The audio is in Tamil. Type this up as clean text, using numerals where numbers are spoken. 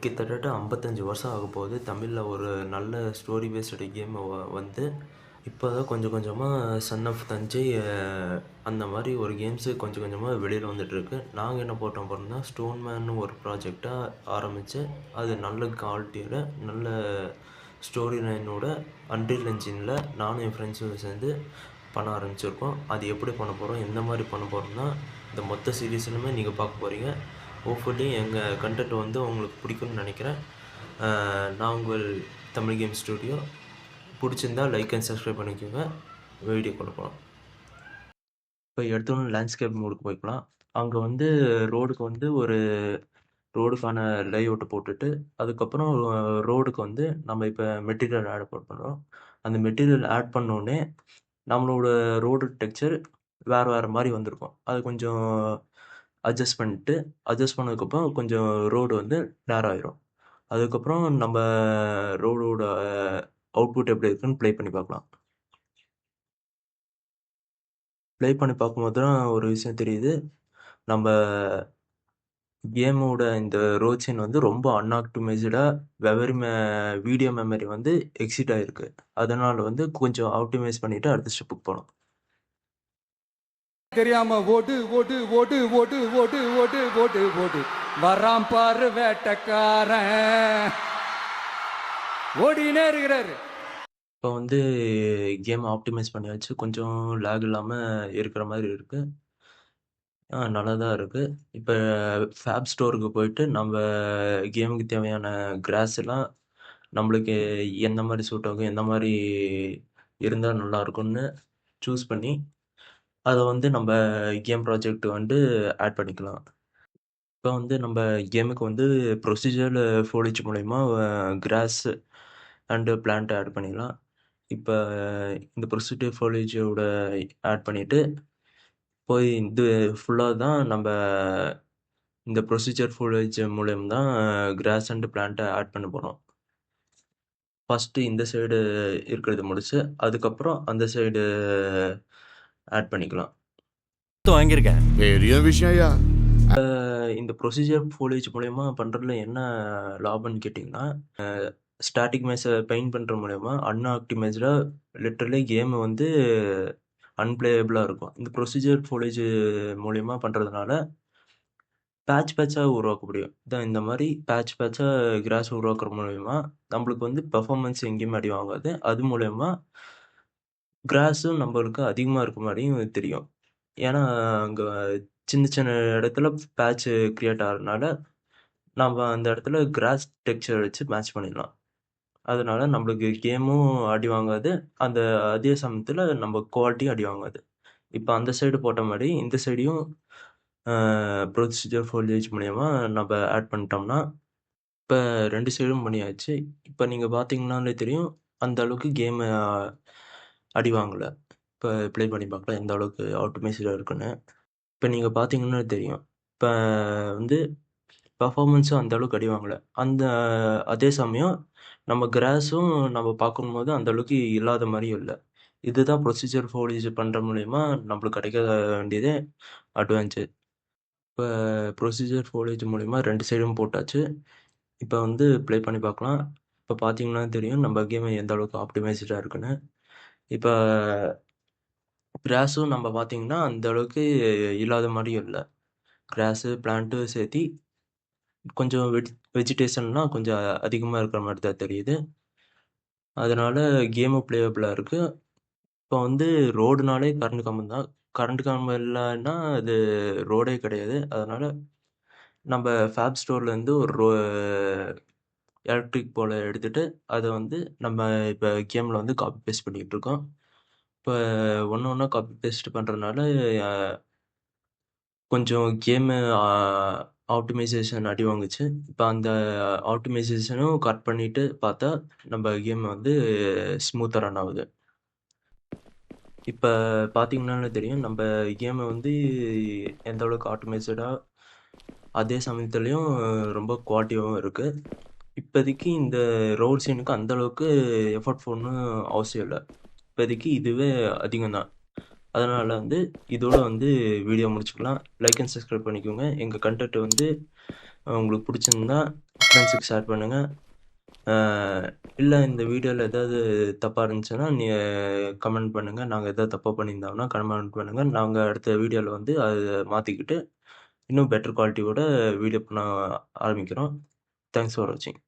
கிட்டத்தட்ட 55 வருஷம் ஆகப்போகுது. தமிழ்ல ஒரு நல்ல ஸ்டோரி பேஸ்டு கேம் வந்து இப்போ தான் கொஞ்சம் கொஞ்சமாக சன் ஆஃப் தஞ்சை அந்த மாதிரி ஒரு கேம்ஸு கொஞ்சம் கொஞ்சமாக வெளியில் வந்துட்டுருக்கு. நாங்கள் என்ன போட்டோம் அப்படின்னா, ஸ்டோன்மேன்னு ஒரு ப்ராஜெக்டாக ஆரம்பித்து அது நல்ல குவாலிட்டியில் நல்ல ஸ்டோரி லைனோட அன்ரில் என்ஜினில் நானும் என் ஃப்ரெண்ட்ஸும் சேர்ந்து பண்ண ஆரம்பிச்சிருக்கோம். அது எப்படி பண்ண போகிறோம், எந்த மாதிரி பண்ண போகிறோம்னா, இந்த மொத்த சீரீஸ்லுமே நீங்கள் பார்க்க போகிறீங்க. ஹோப்ஃபுல்லி எங்கள் கண்டென்ட் வந்து உங்களுக்கு பிடிக்கும்னு நினைக்கிறேன். நான் உங்கள் தமிழ் கேம் ஸ்டுடியோ. பிடிச்சிருந்தா லைக் அண்ட் சப்ஸ்கிரைப் பண்ணிக்கோங்க. வீடியோக்குள்ள போகலாம். இப்போ எடுத்தோன்னே லேண்ட்ஸ்கேப் மோடுக்கு போய்க்கலாம். அங்கே வந்து ரோடுக்கு வந்து ஒரு ரோடுக்கான லேஅவுட்டை போட்டுட்டு, அதுக்கப்புறம் ரோடுக்கு வந்து நம்ம இப்போ மெட்டீரியல் ஆட் பண்ணுறோம். அந்த மெட்டீரியல் ஆட் பண்ணோடனே நம்மளோட ரோடு டெக்ஸ்சர் வேறு மாதிரி வந்திருக்கும். அது கொஞ்சம் அட்ஜஸ்ட் பண்ணதுக்கப்புறம் கொஞ்சம் ரோடு வந்து நேரம் ஆயிரும். அதுக்கப்புறம் நம்ம ரோடோட அவுட்புட் எப்படி இருக்குன்னு ப்ளே பண்ணி பார்க்கலாம். ப்ளே பண்ணி பார்க்கும்போது தான் ஒரு விஷயம் தெரியுது. நம்ம கேமோட இந்த ரோட் சைன் வந்து ரொம்ப அன்ஆப்டிமைஸ்டாக வீடியோ மெமரி வந்து எக்ஸிட் ஆகிருக்கு. அதனால் வந்து கொஞ்சம் ஆப்டிமைஸ் பண்ணிவிட்டு அடுத்த ஸ்டெப்புக்கு போகலாம். தெரியாம ஓடு ஓடு ஓடு ஓடு ஓடு ஓடு ஓடு ஓடு வராம் பாரு வேட்டக்காரன் ஓடினே இருக்கிறாரு. இப்போ வந்து கேம் ஆப்டிமைஸ் பண்ணியாச்சு. கொஞ்சம் லேக் இல்லாமல் இருக்கிற மாதிரி இருக்குது. நல்லா தான் இருக்குது. இப்போ ஃபேப் ஸ்டோருக்கு போயிட்டு நம்ம கேமுக்கு தேவையான கிராஸ் எல்லாம் நம்மளுக்கு எந்த மாதிரி சூட் ஆகும், எந்த மாதிரி இருந்தால் நல்லாயிருக்கும்னு சூஸ் பண்ணி அதை வந்து நம்ம கேம் ப்ராஜெக்ட் வந்து ஆட் பண்ணிக்கலாம். இப்போ வந்து நம்ம கேமுக்கு வந்து ப்ரொசீஜர் ஃபோலிஜ் மூலயமா கிராஸ் அண்டு பிளான்ட் ஆட் பண்ணிக்கலாம். இப்போ இந்த ப்ரொசீஜர் ஃபோலிஜோட ஆட் பண்ணிவிட்டு போய் இது ஃபுல்லாக தான் நம்ம இந்த ப்ரொசீஜர் ஃபோலிஜ் மூலியம் தான் கிராஸ் அண்ட் பிளான்ட்டை ஆட் பண்ண போகிறோம். ஃபஸ்ட்டு இந்த சைடு இருக்கிறது முடிச்சு அதுக்கப்புறம் அந்த சைடு ஆட் பண்ணிக்கலாம். வாங்கியிருக்கேன். பெரிய விஷயம்யா. இந்த ப்ரொசீஜர் ஃபோலிஜ் மூலயமா பண்ணுறதுல என்ன லாபம்னு கேட்டிங்கன்னா, ஸ்டாட்டிக் மேஸை பெயிண்ட் பண்ணுற மூலயமா அன்ஆப்டிமைஸ்டாக லிட்டரலி கேம் வந்து அன்பிளேயபிளாக இருக்கும். இந்த ப்ரொசீஜர் ஃபோலிஜ் மூலயமா பண்ணுறதுனால பேட்சாக உருவாக்க முடியும். இந்த மாதிரி பேட்சாக கிராஸ் உருவாக்குற மூலயமா நம்மளுக்கு வந்து பெர்ஃபார்மன்ஸ் எங்கேயுமே அடி வாங்காது. அது மூலயமா கிராஸும் நம்மளுக்கு அதிகமாக இருக்க மாதிரியும் தெரியும். ஏன்னா அங்கே சின்ன சின்ன இடத்துல பேட்ச் கிரியேட் ஆகிறதுனால நம்ம அந்த இடத்துல கிராஸ் டெக்ஸ்சர் வச்சு மேட்ச் பண்ணிடலாம். அதனால நம்மளுக்கு கேமும் அடி வாங்காது. அதே சமயத்தில் நம்ம குவாலிட்டியும் அடி வாங்காது. இப்போ அந்த சைடு போட்ட மாதிரி இந்த சைடையும் ப்ரொசீஜர் ஃபோலிஜ் மூலயமா நம்ம ஆட் பண்ணிட்டோம்னா இப்போ 2 சைடும் பண்ணியாச்சு. இப்போ நீங்கள் பார்த்தீங்கன்னாலே தெரியும் அந்த அளவுக்கு கேமு அடி வாங்கலை. இப்போ ப்ளே பண்ணி பார்க்கலாம் எந்த அளவுக்கு ஆப்டிமைஸ்டாக இருக்குன்னு. இப்போ நீங்கள் பார்த்தீங்கன்னா தெரியும். இப்போ வந்து பர்ஃபார்மன்ஸும் அந்த அளவுக்கு அடி வாங்கலை. அதே சமயம் நம்ம கிராஸும் நம்ம பார்க்கும்போது அந்த அளவுக்கு இல்லாத மாதிரியும் இல்லை. இதுதான் ப்ரொசீஜர் ஃபோலிஜ் பண்ணுற மூலயமா நம்மளுக்கு கிடைக்க வேண்டியது அட்வான்டேஜ். இப்போ ப்ரொசீஜர் ஃபோலிஜ் மூலிமா 2 சைடும் போட்டாச்சு. இப்போ வந்து ப்ளே பண்ணி பார்க்கலாம். இப்போ பார்த்தீங்கன்னா தெரியும் நம்ம கேம் எந்த அளவுக்கு ஆப்டிமைஸ்டாக இருக்குன்னு. இப்போ கிராஸும் நம்ம பார்த்தீங்கன்னா அந்த அளவுக்கு இல்லாத மாதிரியும் இல்லை. கிராஸு பிளான்ட்டு சேர்த்தி கொஞ்சம் வெஜிடேஷன்லாம் கொஞ்சம் அதிகமாக இருக்கிற மாதிரி தான் தெரியுது. அதனால் கேமும் ப்ளேயபிளாக இருக்குது. இப்போ வந்து ரோடுனாலே கரண்ட் கம்பம் தான். கரண்ட் கம்பம் இல்லைன்னா அது ரோடே கிடையாது. அதனால் நம்ம ஃபேப் ஸ்டோர்லேருந்து ஒரு எலக்ட்ரிக் போல எடுத்துகிட்டு அதை வந்து நம்ம இப்போ கேமில் வந்து காப்பி பேஸ்ட் பண்ணிக்கிட்டு இருக்கோம். இப்போ ஒன்று ஒன்றா காப்பி பேஸ்ட் பண்ணுறதுனால கொஞ்சம் கேமு ஆப்டிமைசேஷன் அடி வாங்குச்சு. இப்போ அந்த ஆப்டிமைசேஷனும் கட் பண்ணிவிட்டு பார்த்தா நம்ம கேம் வந்து ஸ்மூத்தாக ரன் ஆகுது. இப்போ பார்த்தீங்கன்னாலே தெரியும் நம்ம கேமை வந்து எந்த அளவுக்கு ஆப்டிமைஸ்டாக அதே சமயத்துலேயும் ரொம்ப குவாலிட்டியாகவும் இருக்குது. இப்போதைக்கு இந்த ரோட் சீனுக்கு அந்தளவுக்கு எஃபர்ட் போடணும் அவசியம் இல்லை. இப்போதைக்கு இதுவே அதிகம் தான். அதனால் வந்து இதோட வந்து வீடியோ முடிச்சுக்கலாம். லைக் அண்ட் சப்ஸ்கிரைப் பண்ணிக்கோங்க. எங்கள் கண்டென்ட் வந்து உங்களுக்கு பிடிச்சிருந்தா ஃப்ரெண்ட்ஸுக்கு ஷேர் பண்ணுங்கள். இல்லை இந்த வீடியோவில் ஏதாவது தப்பாக இருந்துச்சுன்னா கமெண்ட் பண்ணுங்கள். நாங்கள் எதாவது தப்பாக பண்ணியிருந்தோம்னா கமெண்ட் பண்ணுங்கள். நாங்கள் அடுத்த வீடியோவில் வந்து அதை மாற்றிக்கிட்டு இன்னும் பெட்டர் குவாலிட்டியோட வீடியோ பண்ண ஆரம்பிக்கிறோம். தேங்க்ஸ் ஃபார் வாட்சிங்.